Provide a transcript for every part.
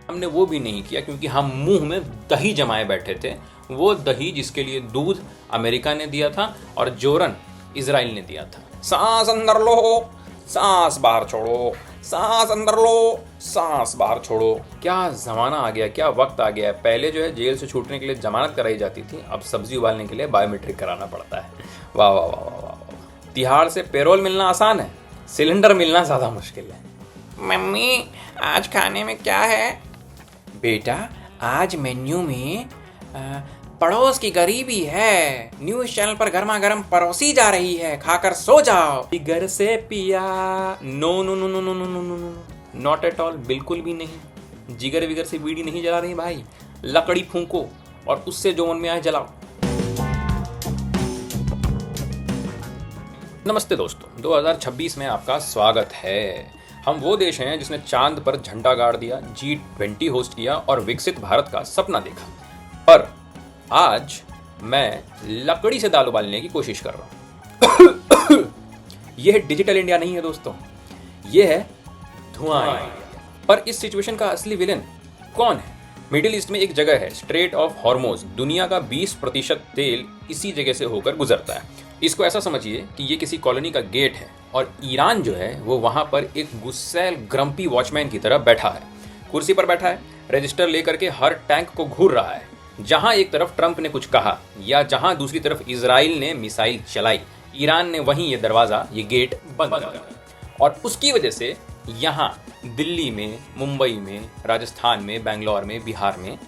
हमने वो भी नहीं किया क्योंकि हम मुंह में दही जमाए बैठे थे। वो दही जिसके लिए दूध अमेरिका ने दिया था और जोरन इजराइल ने दिया था। सांस अंदर लो, सांस बाहर छोड़ो, सांस अंदर लो, सांस बाहर छोड़ो। क्या जमाना आ गया, क्या वक्त आ गया है। पहले जो है जेल से छूटने के लिए जमानत कराई जाती थी, अब सब्जी उबालने के लिए बायोमेट्रिक कराना पड़ता है। वाह वाह वाह वाह वाह। तिहाड़ से पेरोल मिलना आसान है, सिलेंडर मिलना ज्यादा मुश्किल है। मम्मी आज खाने में क्या है? बेटा आज मेन्यू में पड़ोस की गरीबी है, न्यूज चैनल पर गर्मा गर्म परोसी जा रही है, खाकर सो जाओ। घर से पिया। No no no no no no no no, not at all, बिल्कुल भी नहीं। जिगर विगर से बीड़ी नहीं जला रही भाई, लकड़ी फूंको और उससे जो मन में आए जलाओ। नमस्ते दोस्तों, 2026 में आपका स्वागत है। हम वो देश हैं जिसने चांद पर झंडा गाड़ दिया, G20 होस्ट किया और विकसित भारत का सपना देखा। पर आज मैं लकड़ी से दाल उबालने की कोशिश कर रहा हूं। यह डिजिटल इंडिया नहीं है दोस्तों, यह है धुआं इंडिया। पर इस सिचुएशन का असली विलेन कौन है? मिडिल ईस्ट में एक जगह है, स्ट्रेट ऑफ हॉर्मोज। दुनिया का 20% तेल इसी जगह से होकर गुजरता है। इसको ऐसा समझिए कि ये किसी कॉलोनी का गेट है और ईरान जो है वो वहां पर एक गुस्सैल ग्रम्पी वॉचमैन की तरह बैठा है। कुर्सी पर बैठा है, रजिस्टर लेकर के हर टैंक को घूर रहा है। जहां एक तरफ ट्रंप ने कुछ कहा या जहां दूसरी तरफ इजराइल ने मिसाइल चलाई, ईरान ने वहीं ये दरवाजा, ये गेट बंद कर दिया। और उसकी वजह से यहाँ दिल्ली में, मुंबई में, राजस्थान में, बेंगलोर में, बिहार में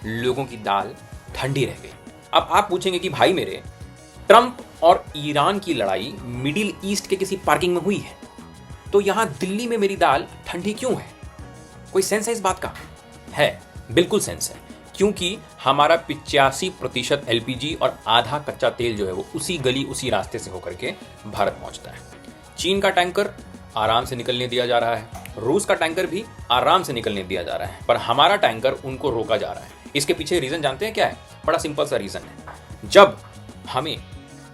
लोगों की दाल ठंडी रह गई। अब आप पूछेंगे कि भाई मेरे, ट्रंप और ईरान की लड़ाई मिडिल ईस्ट के किसी पार्किंग में हुई है, तो यहाँ दिल्ली में मेरी दाल ठंडी क्यों है? कोई सेंस है इस बात का? है, बिल्कुल सेंस है। क्योंकि हमारा 85% LPG और आधा कच्चा तेल जो है वो उसी गली, उसी रास्ते से होकर के भारत पहुंचता है। चीन का टैंकर आराम से निकलने दिया जा रहा है, रूस का टैंकर भी आराम से निकलने दिया जा रहा है, पर हमारा टैंकर उनको रोका जा रहा है। इसके पीछे रीजन जानते हैं क्या है? बड़ा सिंपल सा रीजन है। जब हमें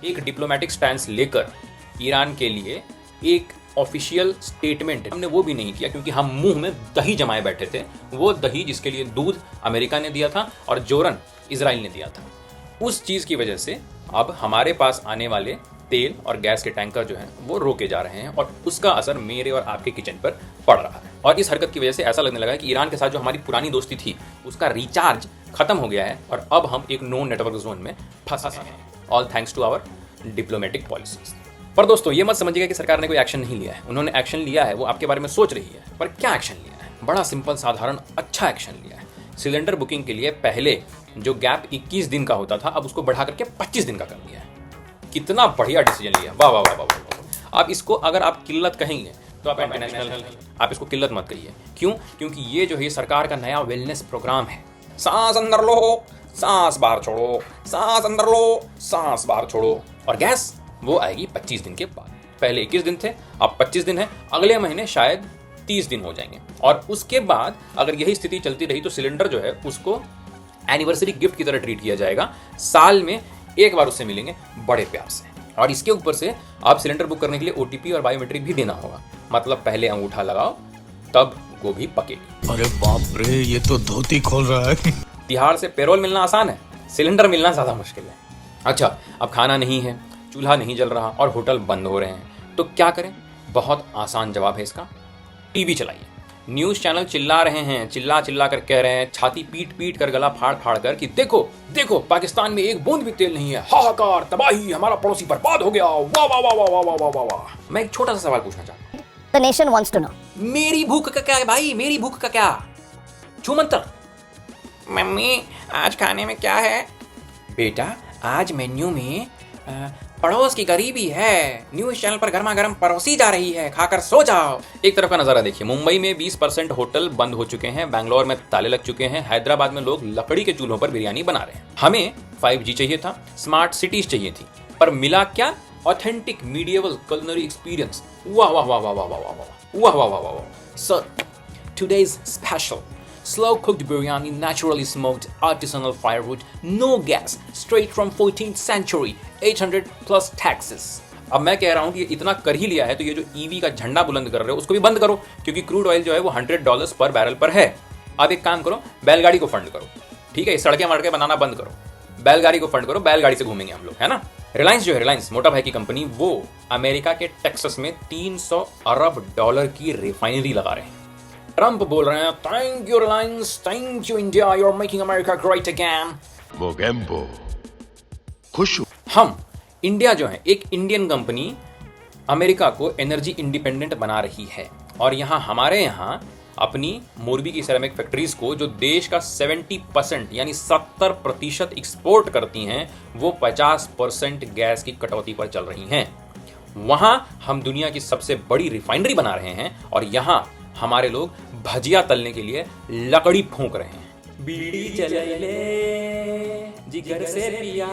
एक डिप्लोमेटिक स्टैंस लेकर ईरान के लिए एक ऑफिशियल स्टेटमेंट, हमने वो भी नहीं किया क्योंकि हम मुंह में दही जमाए बैठे थे। वो दही जिसके लिए दूध अमेरिका ने दिया था और जोरन इजराइल ने दिया था। उस चीज की वजह से अब हमारे पास आने वाले तेल और गैस के टैंकर जो हैं वो रोके जा रहे हैं और उसका असर मेरे और आपके किचन पर पड़ रहा है। और इस हरकत की वजह से ऐसा लगने लगा है कि ईरान के साथ जो हमारी पुरानी दोस्ती थी उसका रिचार्ज खत्म हो गया है और अब हम एक नो नेटवर्क जोन में फंसे हैं। All thanks to our diplomatic policies. पर दोस्तों ये मत समझिएगा कि सरकार ने कोई एक्शन नहीं लिया है। उन्होंने एक्शन लिया है, वो आपके बारे में सोच रही है। पर क्या एक्शन लिया है? बड़ा सिंपल, साधारण, अच्छा एक्शन लिया है। सिलेंडर बुकिंग के लिए पहले जो गैप 21 दिन का होता था, अब उसको बढ़ा करके 25 दिन का कर दिया है। कितना बढ़िया डिसीजन लिया, वाह वाह वाह वाह वाह। आप इसको अगर आप किल्लत कहेंगे तो आप इंटरनेशनल, आप इसको किल्लत मत कहिए। क्यों? क्योंकि ये जो है सरकार का नया वेलनेस प्रोग्राम है। सांस अंदर लो, सांस बाहर छोड़ो, सांस अंदर लो, सांस बाहर छोड़ो। और गैस वो आएगी 25 दिन के बाद। पहले 21 दिन थे, अब 25 दिन है। अगले महीने शायद 30 दिन हो जाएंगे। और उसके बाद अगर यही स्थिति चलती रही तो सिलेंडर जो है उसको एनिवर्सरी गिफ्ट की तरह ट्रीट किया जाएगा। साल में एक बार उससे मिलेंगे बड़े प्यार से। और इसके ऊपर से आप सिलेंडर बुक करने के लिए OTP और बायोमेट्रिक भी देना होगा। मतलब पहले अंगूठा लगाओ तब गोभी पकेगी। अरे बाप रे, ये तो धोती खोल रहा है। तिहाड़ से पेरोल मिलना आसान है, सिलेंडर मिलना ज्यादा मुश्किल है। अच्छा, अब खाना नहीं है, चूल्हा नहीं जल रहा और होटल बंद हो रहे हैं, तो क्या करें? बहुत आसान जवाब है इसका, टीवी चलाइए। न्यूज चैनल चिल्ला रहे हैं, चिल्ला चिल्ला कर कह रहे हैं, छाती पीट पीट कर, गला फाड़ फाड़ कर कि देखो देखो पाकिस्तान में एक बूंद भी तेल नहीं है, हाहाकार, तबाही, हमारा पड़ोसी बर्बाद हो गया, वाह वाह वाह वाह वाह वाह वाह वाह। मैं एक छोटा सा सवाल पूछना चाहता हूँ। The nation wants to know. मेरी भूख का क्या है भाई? मेरी भूख का क्या? छू मंतर। मम्मी आज खाने में क्या है? बेटा आज मेन्यू में पड़ोस की गरीबी है, न्यूज चैनल पर गर्मा गर्म परोसी जा रही है, खाकर सो जाओ। एक तरफ का नजारा देखिए, मुंबई में 20% होटल बंद हो चुके हैं, बेंगलोर में ताले लग चुके हैं, हैदराबाद में लोग लकड़ी के चूल्हों पर बिरयानी बना रहे हैं। हमें 5G चाहिए था, स्मार्ट सिटीज चाहिए थी, पर मिला क्या? Authentic medieval culinary experience. वाह वाह वाह वाह वाह वाह वाह वाह वाह वाह वाह वाह। Sir, today's special slow cooked biryani, naturally smoked, artisanal firewood, no gas, straight from 14th century, 800 plus taxes। अब मैं कह रहा हूं कि ये इतना कर ही लिया है तो ये जो EV का झंडा बुलंद कर रहे हो उसको भी बंद करो, क्योंकि क्रूड ऑयल जो है वो $100 पर बैरल पर है। अब एक काम करो, बैलगाड़ी को फंड करो, ठीक है, ये सड़कें वड़कें बनाना बंद करो, बैलगाड़ी को फंड करो, बैलगाड़ी से घूमेंगे हम लोग, है ना। रिलायंस जो है, रिलायंस मोटा भाई की कंपनी, वो अमेरिका के टेक्सास में 300 अरब डॉलर की रिफाइनरी लगा रहे हैं। ट्रंप बोल रहे हैं, thank you Reliance, thank you India, you are making America great again. Mogambo खुश हूं। हम इंडिया जो है, एक इंडियन कंपनी अमेरिका को एनर्जी इंडिपेंडेंट बना रही है, और यहाँ हमारे यहाँ अपनी मोरबी की सिरेमिक फैक्ट्रीज को, जो देश का 70% यानी 70% एक्सपोर्ट करती हैं, वो 50% गैस की कटौती पर चल रही हैं। वहाँ हम दुनिया की सबसे बड़ी रिफाइनरी बना रहे हैं, और यहाँ हमारे लोग भजिया तलने के लिए लकड़ी फूंक रहे हैं। बीड़ी जले जिगर से पिया,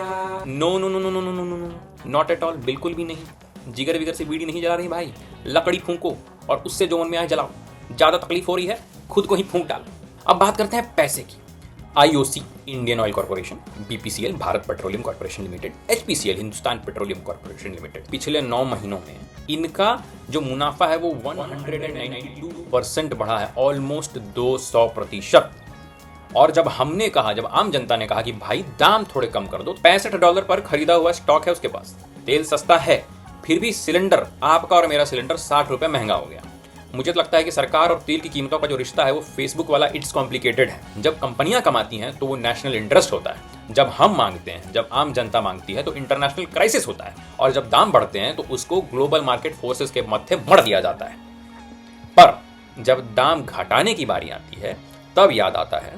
no no no no no no no no, not at all, बिल्कुल भी नहीं। जिगर विगर से बीड़ी नहीं जला रही भाई, लकड़ी फूंको और उससे जो मन में आए जलाओ। ज्यादा तकलीफ हो रही है, खुद को ही फूंक डालो। अब बात करते हैं पैसे की। IOC Indian oil corporation, BPCL Bharat petroleum corporation limited, HPCL Hindustan petroleum corporation limited, पिछले 9 महीनों में इनका जो मुनाफा है वो 192% बढ़ा है, ऑलमोस्ट 200%। और जब हमने कहा, जब आम जनता ने कहा कि भाई दाम थोड़े कम कर दो, $65 पर खरीदा हुआ स्टॉक है उसके पास, तेल सस्ता है, फिर भी सिलेंडर, आपका और मेरा सिलेंडर 60 रुपये महंगा हो गया। मुझे तो लगता है कि सरकार और तेल की कीमतों का जो रिश्ता है वो फेसबुक वाला इट्स कॉम्प्लिकेटेड है। जब कंपनियां कमाती हैं तो वो नेशनल इंटरेस्ट होता है, जब हम मांगते हैं, जब आम जनता मांगती है तो इंटरनेशनल क्राइसिस होता है, और जब दाम बढ़ते हैं तो उसको ग्लोबल मार्केट फोर्सेस के मत्थे भर दिया जाता है। पर जब दाम घटाने की बारी आती है तब याद आता है,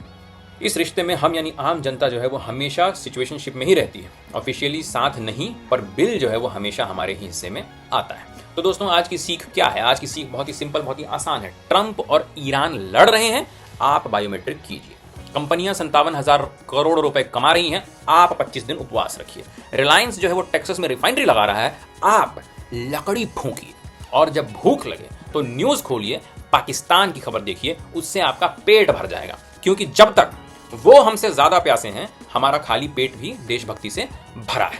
इस रिश्ते में हम यानी आम जनता जो है वो हमेशा सिचुएशनशिप में ही रहती है, ऑफिशियली साथ नहीं, पर बिल जो है वो हमेशा हमारे ही हिस्से में आता है। तो दोस्तों, आज की सीख क्या है? आज की सीख बहुत ही सिंपल, बहुत ही आसान है। ट्रंप और ईरान लड़ रहे हैं, आप बायोमेट्रिक कीजिए। कंपनियां 57,000 करोड़ रुपए कमा रही हैं, आप 25 दिन उपवास रखिए। रिलायंस जो है वो टेक्सास में रिफाइनरी लगा रहा है, आप लकड़ी फूंकिए। और जब भूख लगे तो न्यूज खोलिए, पाकिस्तान की खबर देखिए, उससे आपका पेट भर जाएगा। क्योंकि जब तक वो हमसे ज्यादा प्यासे हैं, हमारा खाली पेट भी देशभक्ति से भरा है।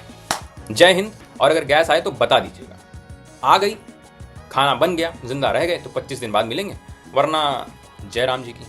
जय हिंद। और अगर गैस आए तो बता दीजिएगा। आ गई, खाना बन गया, जिंदा रह गए तो 25 दिन बाद मिलेंगे, वरना जय राम जी की।